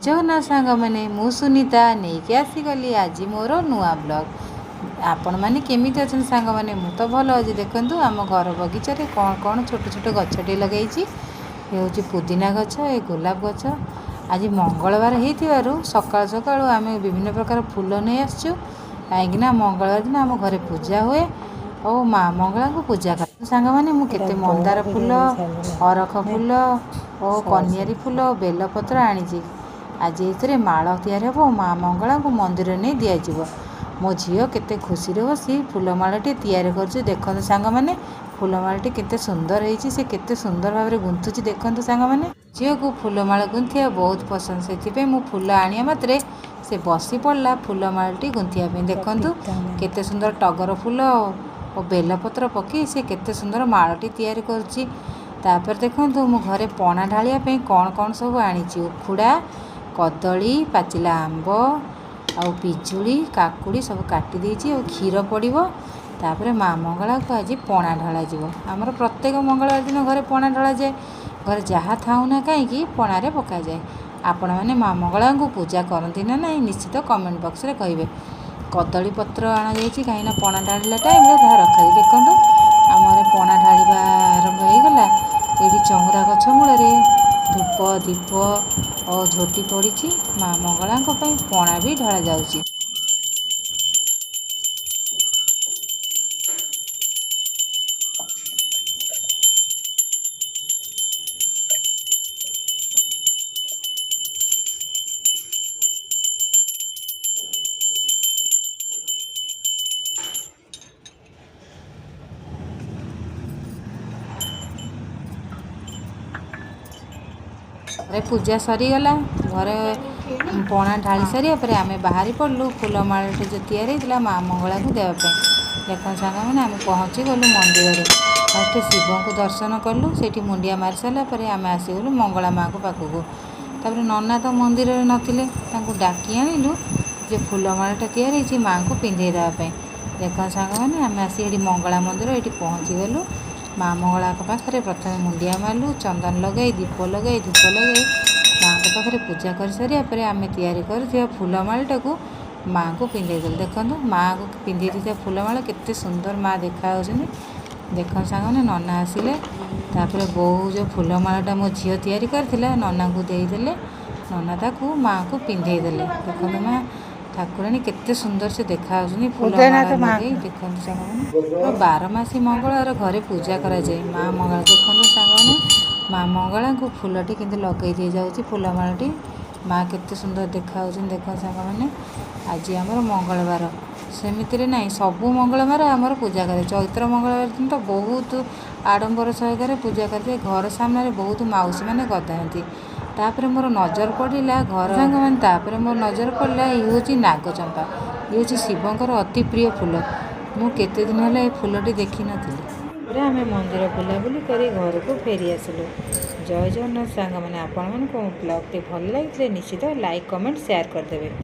जगन्नाथ सांग मैंने मु सुनीता नहीं आसीगली आज मोर नुआ ब्लॉग। आपण मैंने केमी अच्छा सांग मैंने मु तो भल अच्छी देखूँ आम घर बगीचे कौन कौन छोट छोट गछटे लगे हूँ पुदीना गछ ए गोलाप गछ। आज मंगलवार हो सकाल सकाल आम विभिन्न प्रकार फूल नहीं आसचु कहीं मंगलवार दिन आम घरे पूजा हुए और माँ मंगला को पूजा कर सांग मैंने मुझे मंदार फूल अरख फूल और कनियारी फूल बेलपत्र आनी आज ये माल तैयार हो माँ मंगला को मंदिर नहीं दिज्व। मो झील केते खुशी बसी फूलमालटी तैयार कर देखते सांग मैंने फूलमालटी केते सुंदर होती से केते सुंदर भाव में गुंथुची देखते सांग मैंने झील को फूलमाला गुंथिया बहुत पसंद से मु फूल आनिया मात्रे से बसी पड़ा फूलमालटी गुंथिया देखु केते सुंदर टगर फूल और बेलपत्र पकई से केते सुंदर मालटी तैयार कर देखु मु घरे पणा ढालिया कौन कौन सब आनी उखुड़ा कदली पाचिला आंब आउ पिजुली काकुड़ी सब काटी देछि और क्षीर पड़ो तापर माँ मंगला को आज पणा ढला आमर प्रत्येक मंगलवार दिन घरे पणा ढला जाए घर जहाँ थाऊ ना कहीं पणारे पका जाए। आपण मैंने माँ मंगला को पूजा करती ना ना निश्चित कमेंट बॉक्स रे कहिबे। कदली पत्र आना जाइए कहीं पणा ढाला टाइम जहाँ रखा देखो आम पणा ढाला आरंभ हो गला ये चौरा गछ मूल धूप दीप और झोटी पड़ी माँ मंगला पणा भी ढला जाऊँगी। घरे पूजा सरीगला घरे पणा ढाली सारी पर आम बाहरी पड़लु फूलमाला जो तैयार माँ मंगला को देवाई देख सांग मैंने आम पहुँची गलु मंदिर फर्स्ट शिव को दर्शन कलु से मुंडिया मारी सारापर आम आसीगलु मंगला माँ को पाखक तापर नना तो मंदिर में नथिले डाकी आणिलु जे फूलमाला तैयार माँ को पिंधे देवाई देख सांग मैंने आम आसी मंगला मंदिर ये पहुँची गलु माँ मंगला पाखे प्रथम मुंडिया मारलु चंदन लगे दीप लगे धूप लगे माँ को पाखे पूजा कर सारापर आम तैयारी कर फूलमाला को माँ को पिंधेदेलु देखो माँ को पिंधे दी फूलमाला केते सुंदर माँ देखा देख सांग नना आसिले तापर बोऊ जो फूलमाला मो झील तैयारी करथिला नना को देदेले नना ताकू माँ को पिंधेदेले देखो माँ ठाकुराणी केते सुंदर से देखा फूलमाला देखते सांग बारमासी मंगलवार घरे पूजा करा जाए माँ मंगला देखते सांग माँ मंगला को फूलटी किंतु लगे दी जाऊँगी फूलमालाटी माँ केते सुंदर देखा देख सांग मैंने आज आमर मंगलवार सेमिति ना सबू मंगलवार आमर पूजा करे चैत्र मंगलवार दिन तो बहुत आडंबर सहकार पूजा करते घर सामने बहुत माउसी मैंने गधाती तापर मोर नजर पड़ा घर सांग मैंने मोर नजर पड़ा ये हूँ नागचंपा ये हूँ शिवंकर अति प्रिय फूल मु केते दिन है ये फूलटी देखी नी आम मंदिर बुलाबुली कर घर को फेरी आसलु। जय जगन्नाथ सांग मैंने आपण ब्लॉग भल लगे निश्चित लाइक कमेंट शेयर करदे।